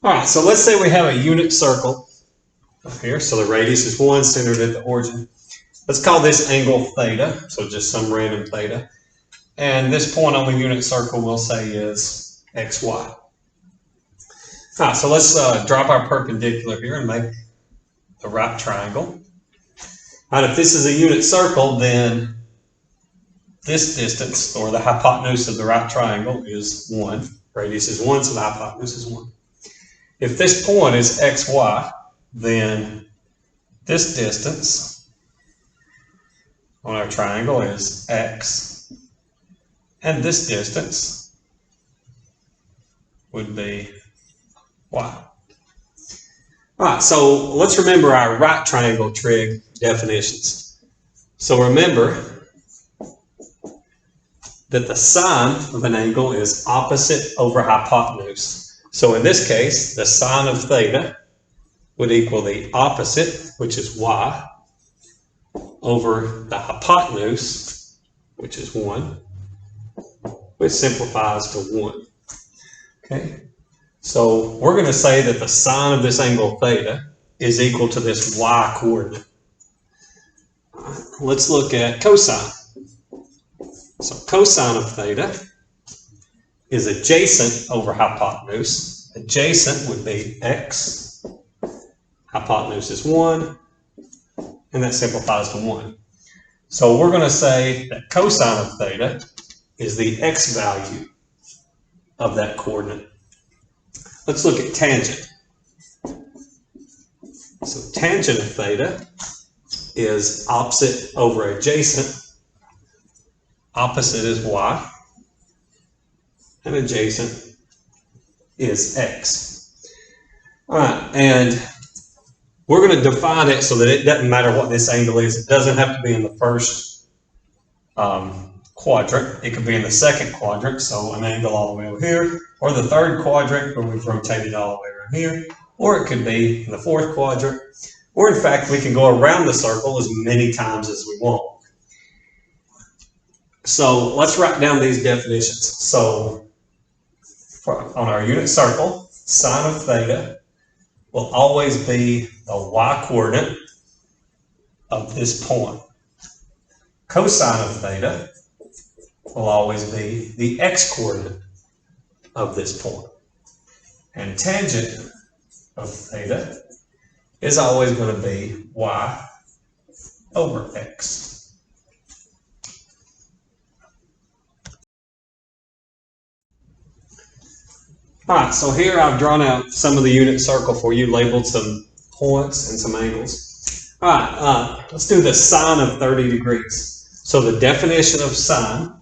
All right, so let's say we have a unit circle up here. So the radius is 1, centered at the origin. Let's call this angle theta, so just some random theta. And this point on the unit circle we'll say is xy. All right, so let's drop our perpendicular here and make a right triangle. All right, if this is a unit circle, then this distance, or the hypotenuse of the right triangle, is 1. Radius is 1, so the hypotenuse is 1. If this point is xy, then this distance on our triangle is x, and this distance would be y. All right, so let's remember our right triangle trig definitions. So remember that the sine of an angle is opposite over hypotenuse. So in this case, the sine of theta would equal the opposite, which is y, over the hypotenuse, which is 1, which simplifies to 1. Okay, so we're going to say that the sine of this angle theta is equal to this y coordinate. Let's look at cosine. So cosine of theta is adjacent over hypotenuse. Adjacent would be x. Hypotenuse is 1, and that simplifies to 1. So we're going to say that cosine of theta is the x value of that coordinate. Let's look at tangent. So tangent of theta is opposite over adjacent. Opposite is y, and adjacent is x. All right, and we're going to define it so that it doesn't matter what this angle is. It doesn't have to be in the first quadrant. It could be in the second quadrant, so an angle all the way over here, or the third quadrant where we've rotated all the way around here, or it could be in the fourth quadrant, or in fact we can go around the circle as many times as we want. So let's write down these definitions. So on our unit circle, sine of theta will always be the y coordinate of this point. Cosine of theta will always be the x coordinate of this point. And tangent of theta is always going to be y over x. All right, so here I've drawn out some of the unit circle for you, labeled some points and some angles. All right, let's do the sine of 30 degrees. So the definition of sine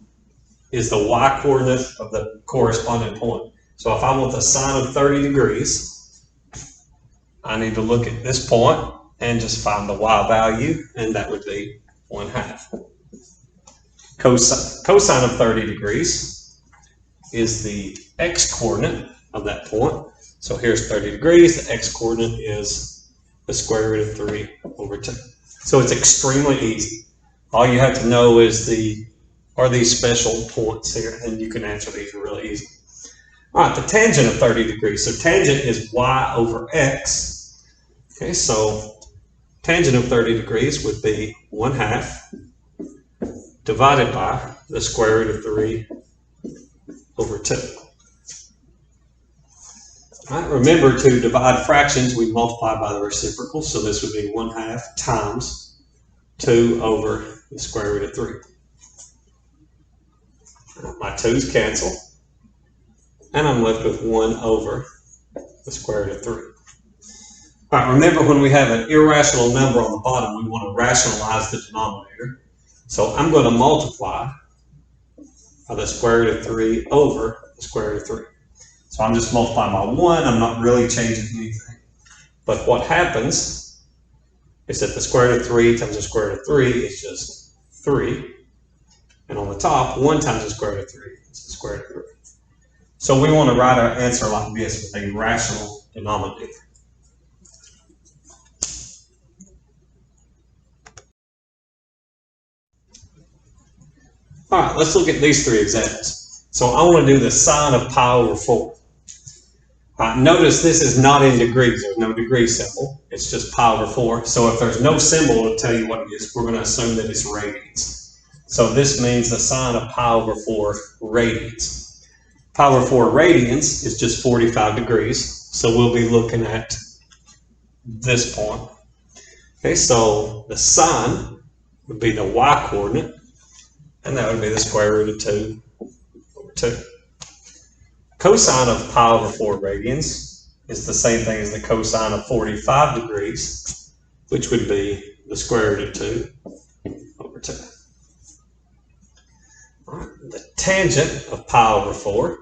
is the y coordinate of the corresponding point. So if I want the sine of 30 degrees, I need to look at this point and just find the y value, and that would be 1/2. Cosine of 30 degrees is the x coordinate of that point. So here's 30 degrees. The x coordinate is the square root of 3 over 2. So it's extremely easy. All you have to know is are these special points here, and you can answer these really easy. All right, the tangent of 30 degrees. So tangent is y over x. Okay, so tangent of 30 degrees would be 1/2 divided by the square root of 3 over 2. All right, remember, to divide fractions, we multiply by the reciprocal, so this would be 1/2 times 2 over the square root of 3. My 2's cancel, and I'm left with 1 over the square root of 3. All right, remember, when we have an irrational number on the bottom, we want to rationalize the denominator. So I'm going to multiply by the square root of 3 over the square root of 3. So I'm just multiplying by 1. I'm not really changing anything. But what happens is that the square root of 3 times the square root of 3 is just 3. And on the top, 1 times the square root of 3 is the square root of 3. So we want to write our answer like this with a rational denominator. All right, let's look at these 3 examples. So I want to do the sine of pi over 4. Notice this is not in degrees. There's no degree symbol. It's just pi over 4. So if there's no symbol, it'll tell you what it is. We're going to assume that it's radians. So this means the sine of pi over 4 radians. Pi over 4 radians is just 45 degrees. So we'll be looking at this point. Okay, so the sine would be the y-coordinate, and that would be the square root of 2 over 2. Cosine of pi over 4 radians is the same thing as the cosine of 45 degrees, which would be the square root of 2 over 2. All right. The tangent of pi over 4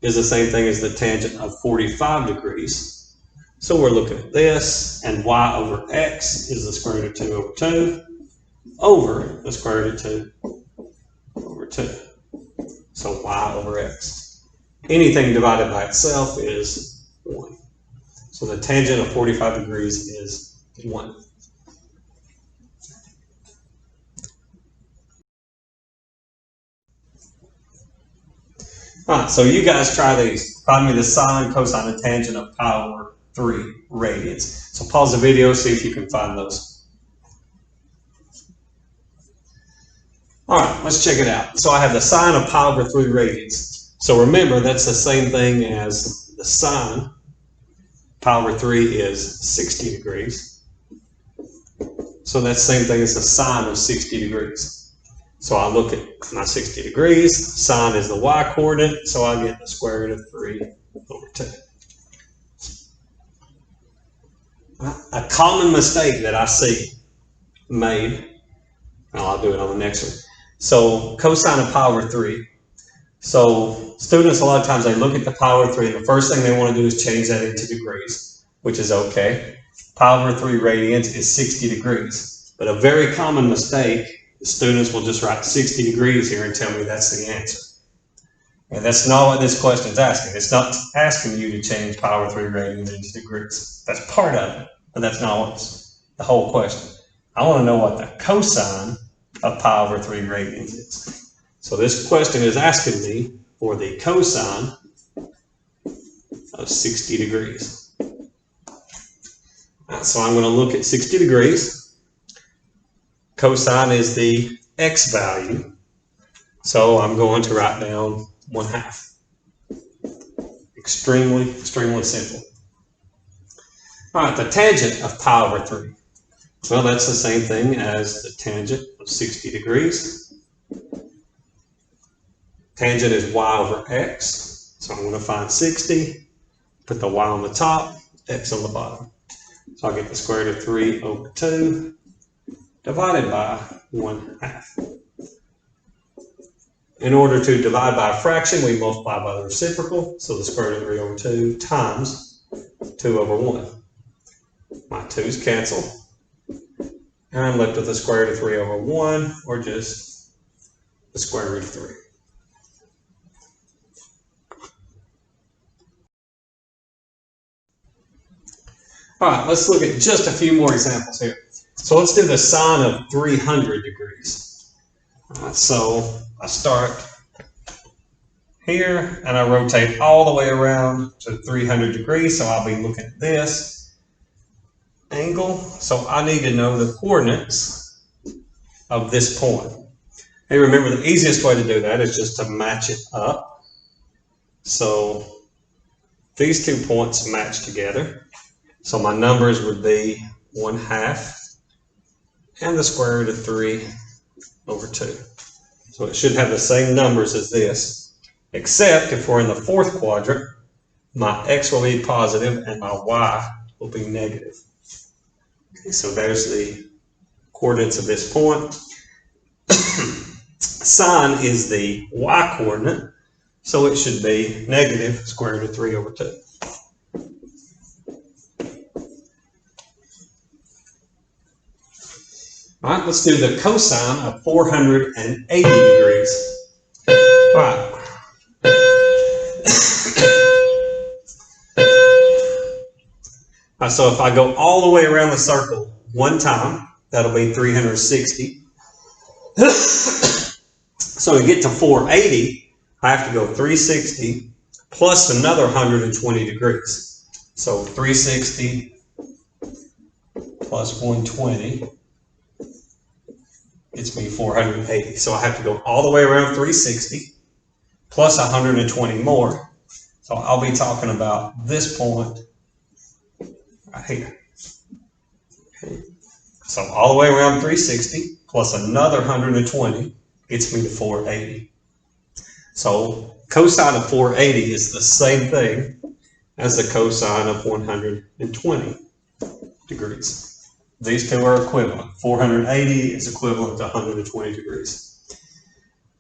is the same thing as the tangent of 45 degrees. So we're looking at this, and y over x is the square root of 2 over 2 over the square root of 2 over 2. So y over x. Anything divided by itself is 1. So the tangent of 45 degrees is 1. All right, so you guys try these. Find me the sine, cosine, and tangent of pi over 3 radians. So pause the video, see if you can find those. All right, let's check it out. So I have the sine of pi over 3 radians. So remember, that's the same thing as the sine. Pi over 3 is 60 degrees. So that's the same thing as the sine of 60 degrees. So I look at my 60 degrees. Sine is the y-coordinate, so I get the square root of 3 over 2. A common mistake that I see made, and I'll do it on the next one. So cosine of pi over 3. So students, a lot of times they look at the pi over 3, and the first thing they want to do is change that into degrees, which is okay. Pi over 3 radians is 60 degrees. But a very common mistake, the students will just write 60 degrees here and tell me that's the answer. And that's not what this question is asking. It's not asking you to change pi over 3 radians into degrees. That's part of it, but that's not what's the whole question. I want to know what the cosine of pi over 3 radians is. So this question is asking me for the cosine of 60 degrees. Right, so I'm going to look at 60 degrees. Cosine is the x value. So I'm going to write down 1/2. Extremely, extremely simple. All right, the tangent of pi over 3. Well, that's the same thing as the tangent of 60 degrees. Tangent is y over x, so I'm going to find 60, put the y on the top, x on the bottom. So I'll get the square root of 3 over 2 divided by 1/2. In order to divide by a fraction, we multiply by the reciprocal, so the square root of 3 over 2 times 2 over 1. My 2's cancel, and I'm left with the square root of 3 over 1, or just the square root of 3. All right, let's look at just a few more examples here. So let's do the sine of 300 degrees. All right, so I start here and I rotate all the way around to 300 degrees. So I'll be looking at this angle. So I need to know the coordinates of this point. Hey, remember the easiest way to do that is just to match it up. So these 2 points match together. So my numbers would be 1/2 and the square root of 3 over 2. So it should have the same numbers as this, except if we're in the 4th quadrant, my x will be positive and my y will be negative. Okay, so there's the coordinates of this point. Sine is the y-coordinate, so it should be negative square root of 3 over 2. All right, let's do the cosine of 480 degrees. All right. All right, so if I go all the way around the circle one time, that'll be 360. So to get to 480, I have to go 360 plus another 120 degrees. So 360 plus 120 gets me 480. So I have to go all the way around 360 plus 120 more. So I'll be talking about this point right here. Okay. So all the way around 360 plus another 120 gets me to 480. So cosine of 480 is the same thing as the cosine of 120 degrees. These two are equivalent. 480 is equivalent to 120 degrees.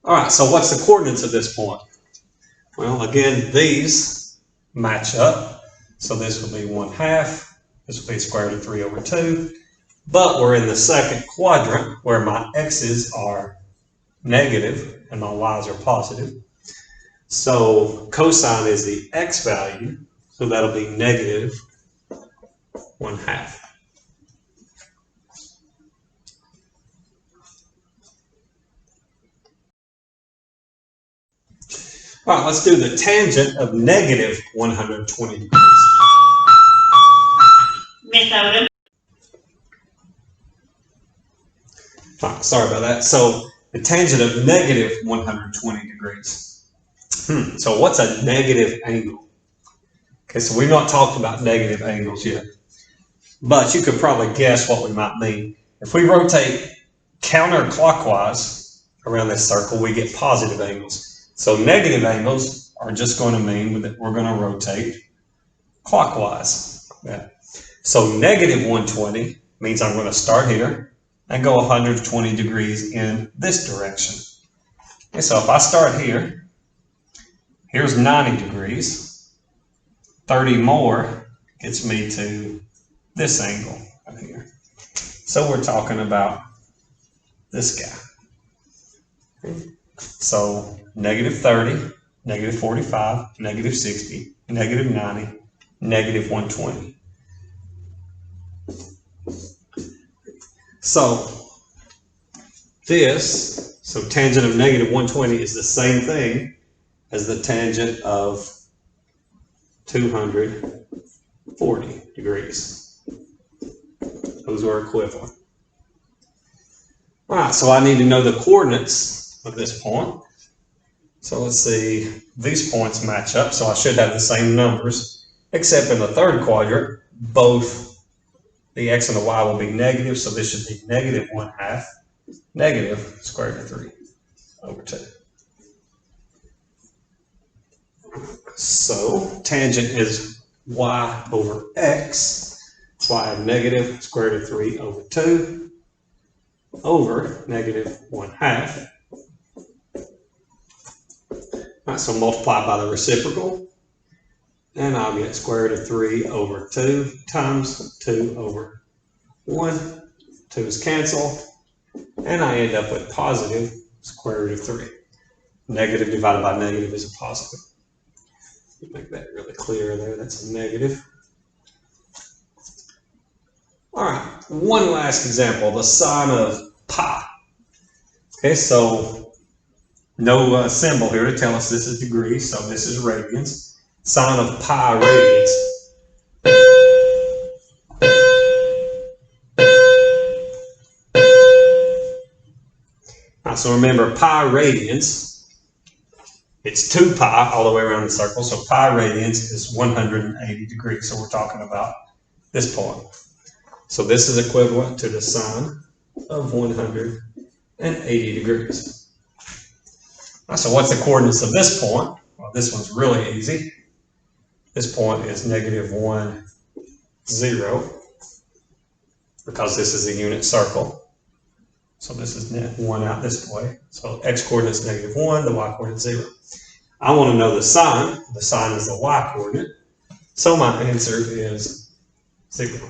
All right, so what's the coordinates of this point? Well, again, these match up. So this will be 1/2. This will be square root of 3 over 2. But we're in the second quadrant where my x's are negative and my y's are positive. So cosine is the x value. So that'll be negative 1/2. All right, let's do the tangent of negative 120 degrees. Miss Odom. Sorry about that. So the tangent of negative 120 degrees. So what's a negative angle? Okay, so we've not talked about negative angles yet, but you could probably guess what we might mean. If we rotate counterclockwise around this circle, we get positive angles. So negative angles are just going to mean that we're going to rotate clockwise. Yeah. So negative 120 means I'm going to start here and go 120 degrees in this direction. Okay, so if I start here, here's 90 degrees. 30 more gets me to this angle right here. So we're talking about this guy. Okay. So negative 30, negative 45, negative 60, negative 90, negative 120. So tangent of negative 120 is the same thing as the tangent of 240 degrees. Those are equivalent. All right, so I need to know the coordinates of this point. So let's see, these points match up, so I should have the same numbers, except in the third quadrant, both the x and the y will be negative, so this should be negative 1/2, negative square root of 3 over 2. So tangent is y over x, so I have negative square root of 3 over 2 over negative 1/2. All right, so multiply by the reciprocal, and I'll get square root of 3 over 2 times 2 over 1. 2 is canceled, and I end up with positive square root of 3. Negative divided by negative is a positive. Make that really clear there. That's a negative. All right, one last example, the sine of pi. Okay, so no symbol here to tell us this is degrees, so this is radians. Sine of pi radians. All right, so remember pi radians, it's 2 pi all the way around the circle, so pi radians is 180 degrees, so we're talking about this point. So this is equivalent to the sine of 180 degrees. So what's the coordinates of this point? Well, this one's really easy. This point is negative 1, 0, because this is a unit circle. So this is 1 out this way. So x coordinate is negative 1, the y coordinate is 0. I want to know the sine. The sine is the y coordinate. So my answer is 0.